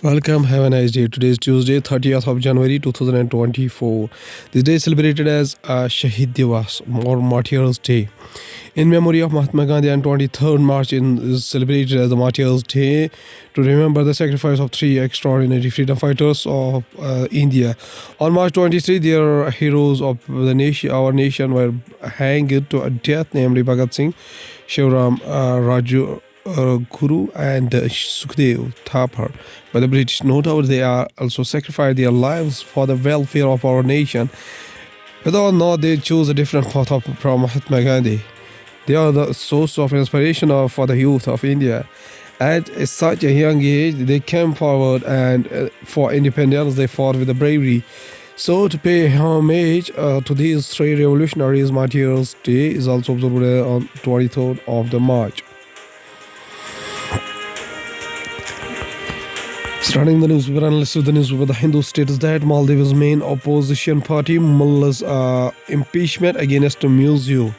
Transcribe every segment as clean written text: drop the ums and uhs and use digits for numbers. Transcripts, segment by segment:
Welcome, have a nice day. Today is Tuesday, 30th of January 2024. This day is celebrated as Shahid Divas or Martyrs Day. In memory of Mahatma Gandhi, and 23rd March is celebrated as the Martyrs Day to remember the sacrifice of three extraordinary freedom fighters of India. On March 23, their heroes of the nation, our nation, were hanged to a death, namely Bhagat Singh, Shivram Raju Guru and Sukhdev Thapar by the British. No doubt they are also sacrificed their lives for the welfare of our nation. Whether or not they chose a different path from Mahatma Gandhi, they are the source of inspiration for the youth of India. At such a young age, they came forward and for independence they fought with bravery. So, to pay homage to these three revolutionaries, Martyrs Day is also observed on 23rd of the March. Starting the newspaper, analyst with the newspaper, The Hindu states that Maldives' main opposition party, Mullah's impeachment against Museum.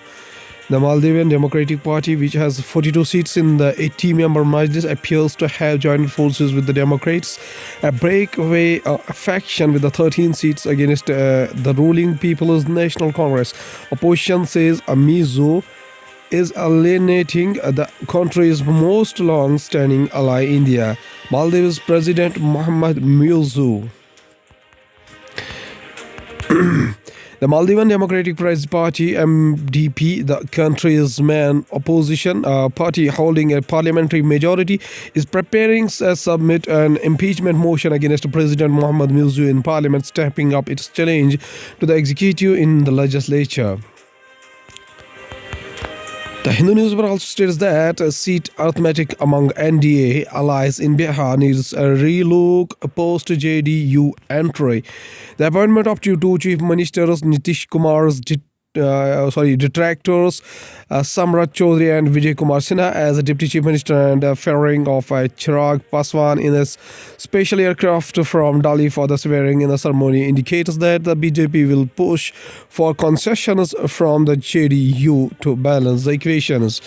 The Maldivian Democratic Party, which has 42 seats in the 80-member Majlis, appears to have joined forces with the Democrats, a breakaway faction with the 13 seats against the ruling People's National Congress. Opposition says Mizo is alienating the country's most long-standing ally, India. Maldives President Mohamed Muizzu. The Maldivian Democratic Party (MDP), the country's main opposition party holding a parliamentary majority, is preparing to submit an impeachment motion against President Mohamed Muizzu in Parliament, stepping up its challenge to the executive in the legislature. The Hindu newspaper also states that a seat arithmetic among NDA allies in Bihar needs a relook post JDU entry. The appointment of two chief ministers, Nitish Kumar's detractors, Samrat Chaudhary and Vijay Kumar Sinha as a deputy chief minister, and ferrying of Chirag Paswan in a special aircraft from Delhi for the swearing in the ceremony indicates that the BJP will push for concessions from the JDU to balance the equations.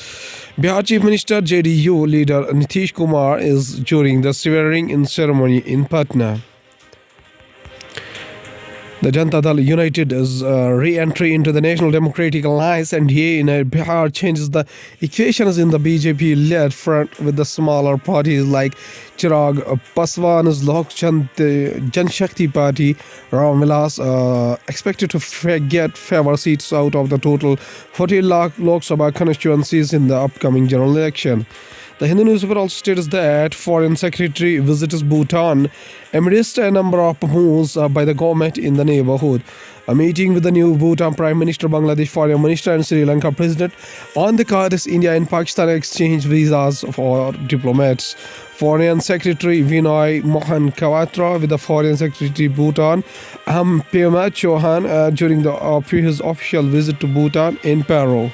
Bihar Chief Minister JDU leader Nitish Kumar is during the swearing in ceremony in Patna. The Janata Dal United's re-entry into the National Democratic Alliance NDA in Bihar changes the equations in the BJP-led front, with the smaller parties like Chirag Paswan's Lok Janshakti Party, Ram Vilas, expected to get favor seats out of the total 40 Lok Sabha constituencies in the upcoming general election. The Hindu newspaper also states that Foreign Secretary visits Bhutan amidst a number of moves by the government in the neighborhood. A meeting with the new Bhutan Prime Minister, Bangladesh Foreign Minister and Sri Lanka President on the cards. India and Pakistan exchange visas for diplomats. Foreign Secretary Vinay Mohan Kwatra with the Foreign Secretary Bhutan Pema Chauhan during his official visit to Bhutan in Paro.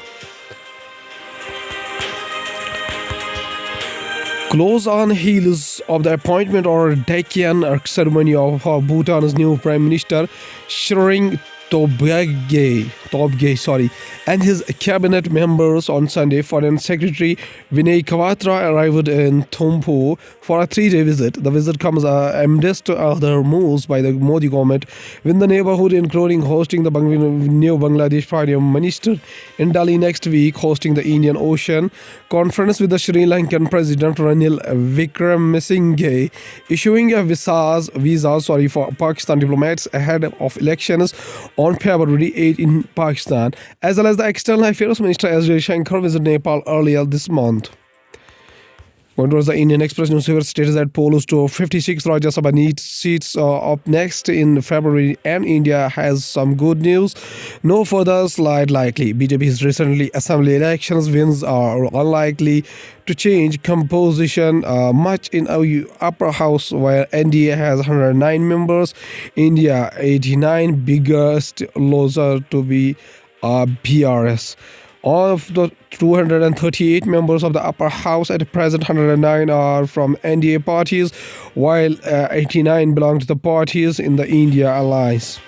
Close on heels of the appointment or Deccan ceremony of Bhutan's new Prime Minister, Shring Tobgay, and his cabinet members on Sunday, Foreign Secretary Vinay Kwatra arrived in Thimphu for a 3-day visit. The visit comes amidst other moves by the Modi government within the neighborhood, including hosting the new Bangladesh Prime Minister in Delhi next week, hosting the Indian Ocean Conference with the Sri Lankan President Ranil Wickremesinghe, issuing a visas for Pakistan diplomats ahead of elections on February 8 in Pakistan, as well as the External Affairs Minister S. Jaishankar visited Nepal earlier this month. Going towards the Indian Express newspaper states that polls to 56 Rajya Sabha seats up next in February, and India has some good news. No further slide likely. BJP's recently assembly elections wins are unlikely to change composition much in our upper house, where NDA has 109 members, India 89, biggest loser to be BRS. Of the 238 members of the upper house at present, 109 are from NDA parties, while 89 belong to the parties in the India alliance.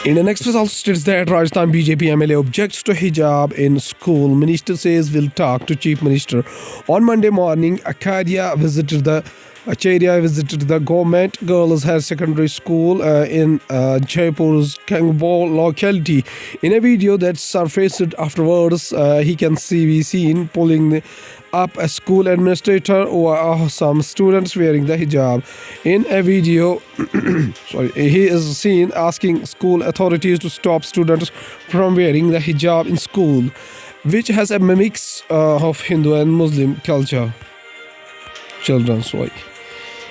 Indian Express also states that Rajasthan BJP MLA objects to hijab in school. Minister says will talk to Chief Minister. On Monday morning, Akadia visited the Acharya visited the government girls' higher secondary school in Jaipur's Kangbol locality. In a video that surfaced afterwards, he can be seen pulling up a school administrator or some students wearing the hijab. In a video, he is seen asking school authorities to stop students from wearing the hijab in school, which has a mix of Hindu and Muslim culture. Children, sorry.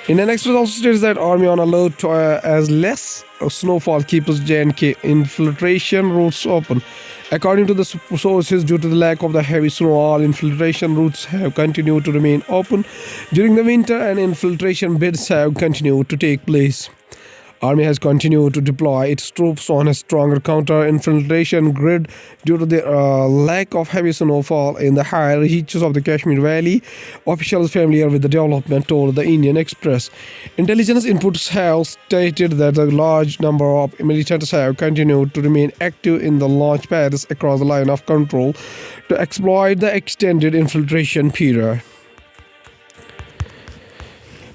Indian Express also states that army on alert as less snowfall keeps J&K infiltration routes open. According to the sources, due to the lack of the heavy snow, all infiltration routes have continued to remain open during the winter and infiltration bids have continued to take place. Army has continued to deploy its troops on a stronger counter-infiltration grid due to the lack of heavy snowfall in the higher reaches of the Kashmir Valley. Officials familiar with the development told the Indian Express. Intelligence inputs have stated that a large number of militants have continued to remain active in the launch pads across the line of control to exploit the extended infiltration period.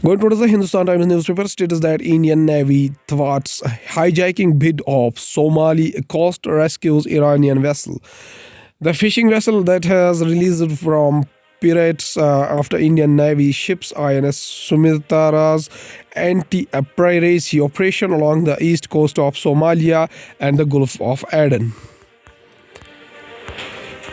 Going towards the Hindustan Times newspaper states that Indian Navy thwarts hijacking bid of Somali coast rescues Iranian vessel. The fishing vessel that has released from pirates after Indian Navy ships INS Sumitara's anti-piracy operation along the east coast of Somalia and the Gulf of Aden.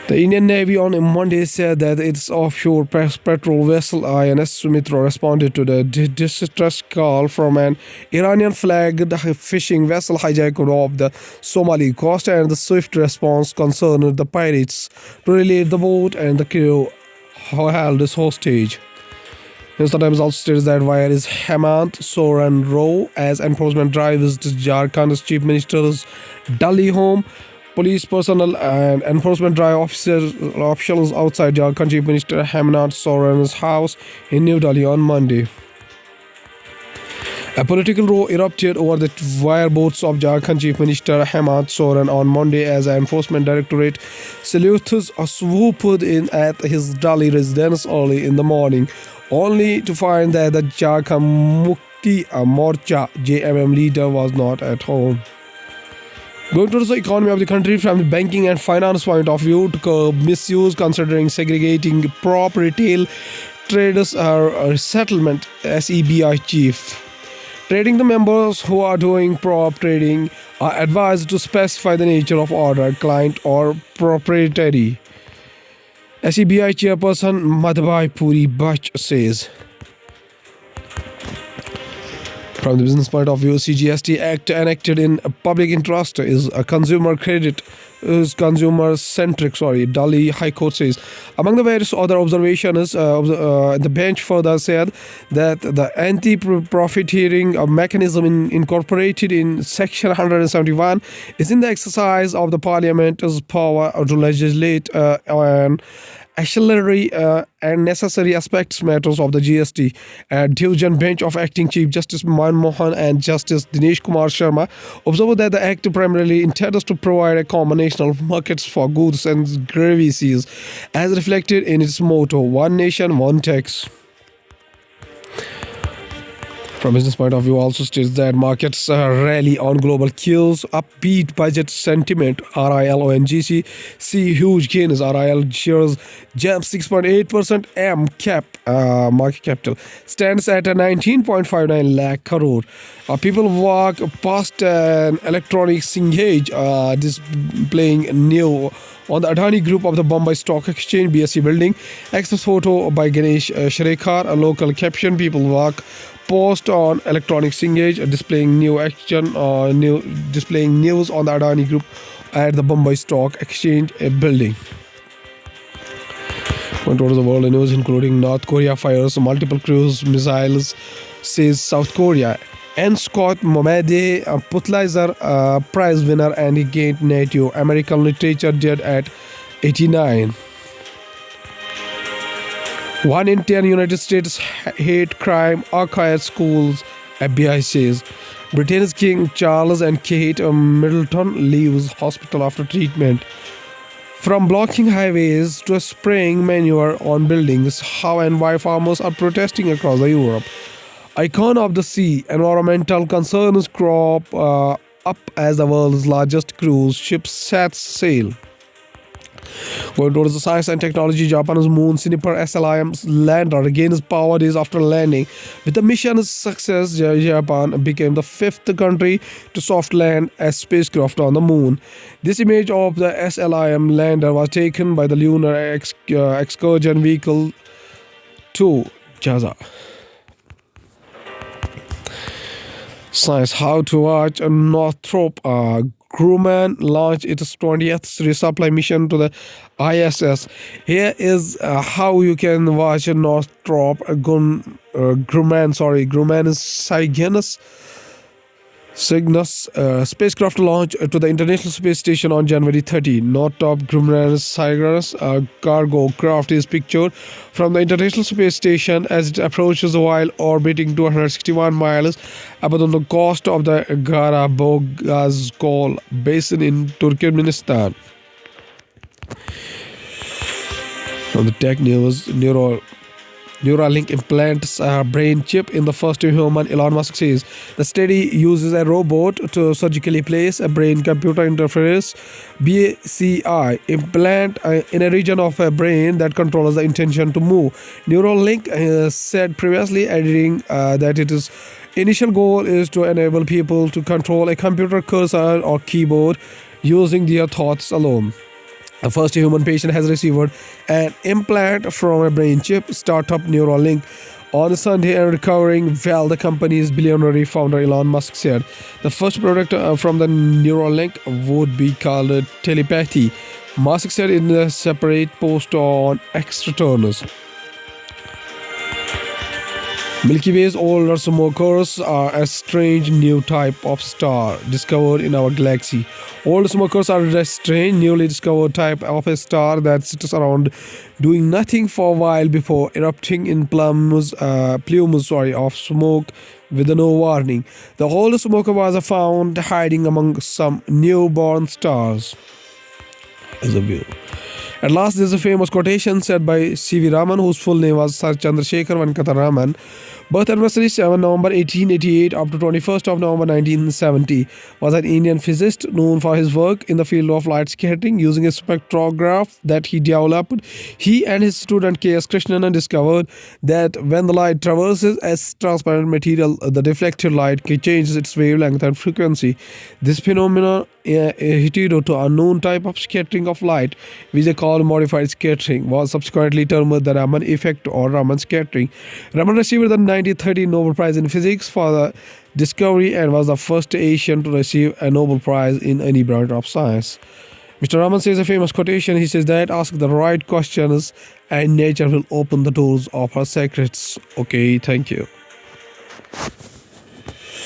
The Indian Navy on Monday said that its offshore patrol vessel INS Sumitra responded to the distress call from an Iranian-flagged fishing vessel hijacked off the Somali coast, and the swift response concerned the pirates to relieve the boat and the crew who held as hostage. Hindustan Times also states that where is Hemant Soren Rao as enforcement drives to Jharkhand's chief minister's Delhi home. Police personnel and enforcement drive officials outside Jharkhand Chief Minister Hemant Soren's house in New Delhi on Monday. A political row erupted over the whereabouts of Jharkhand Chief Minister Hemant Soren on Monday as the Enforcement Directorate sleuths swooped in at his Delhi residence early in the morning, only to find that the Jharkhand Mukti Morcha JMM leader was not at home. Going towards the economy of the country from the banking and finance point of view, to curb misuse, considering segregating prop retail traders are settlement, SEBI chief. Trading the members who are doing prop trading are advised to specify the nature of order, client or proprietary. SEBI chairperson Madhbhai Puri Bach says. From the business point of view, CGST Act enacted in public interest is a consumer credit, is consumer centric. Delhi High Court says. Among the various other observations, the bench further said that the anti-profiteering mechanism incorporated in Section 171 is in the exercise of the Parliament's power to legislate on ancillary and necessary aspects matters of the GST. Division bench of acting Chief Justice Manmohan and Justice Dinesh Kumar Sharma observed that the act primarily intends to provide a combination of markets for goods and services, as reflected in its motto, One Nation, One Tax. From business point of view, also states that markets rally on global cues, upbeat budget sentiment. RIL ONGC see huge gains. RIL shares jump 6.8%. M-Cap market capital stands at a 19.59 lakh crore. People walk past an electronic signage displaying new on the Adani Group of the Bombay Stock Exchange BSE building. Access photo by Ganesh Shrekar. A local caption: people walk post on electronic signage displaying displaying news on the Adani Group at the Bombay Stock Exchange building. Going towards the world news, including North Korea fires multiple cruise missiles, says South Korea. And Scott Mohammed, Pulitzer Prize winner, and he gained Native American literature dead at 89. 1 in 10 United States hate crime occur at schools, FBI says. Britain's King Charles and Kate Middleton leaves hospital after treatment. From blocking highways to spraying manure on buildings, how and why farmers are protesting across Europe. Icon of the sea, environmental concerns crop up as the world's largest cruise ship sets sail. Going towards the science and technology, Japan's moon Sniper SLIM lander regains power days after landing. With the mission's success, Japan became the fifth country to soft land a spacecraft on the moon. This image of the SLIM lander was taken by the Lunar Excursion Vehicle 2, JAXA. Science: how to watch a Northrop Grumman launch its 20th resupply mission to the ISS. Here is how you can watch a Northrop Grumman. Grumman is Cygnus spacecraft launch to the International Space Station on January 30. Northrop Grumman Cygnus cargo craft is pictured from the International Space Station as it approaches while orbiting 261 miles above the coast of the Garabogazkol Basin in Turkmenistan. From the tech news, Neuralink implants a brain chip in the first human, Elon Musk says. The study uses a robot to surgically place a brain-computer interface (BCI) implant in a region of a brain that controls the intention to move. Neuralink said previously, adding that its initial goal is to enable people to control a computer cursor or keyboard using their thoughts alone. The first human patient has received an implant from a brain chip. Startup Neuralink on Sunday and recovering well, the company's billionaire founder Elon Musk said. The first product from the Neuralink would be called telepathy. Musk said in a separate post on X Returners. Milky Way's older smokers are a strange new type of star discovered in our galaxy. Old smokers are a strange, newly discovered type of a star that sits around doing nothing for a while before erupting in plumes of smoke with no warning. The old smoker was found hiding among some newborn stars. As a view. At last, there is a famous quotation said by C.V. Raman, whose full name was Sir Chandrasekhar Venkata Raman. Birth anniversary 7 November 1888 up to 21st of November 1970. Was an Indian physicist known for his work in the field of light scattering using a spectrograph that he developed. He and his student K.S. Krishnan discovered that when the light traverses a transparent material, the deflected light changes its wavelength and frequency. This phenomenon hitherto to unknown type of scattering of light, which they call modified scattering, was subsequently termed the Raman effect or Raman scattering. Raman received the 1930 Nobel Prize in Physics for the discovery and was the first Asian to receive a Nobel Prize in any branch of science. Mr. Raman says a famous quotation. He says that ask the right questions and nature will open the doors of her secrets. Okay, thank you.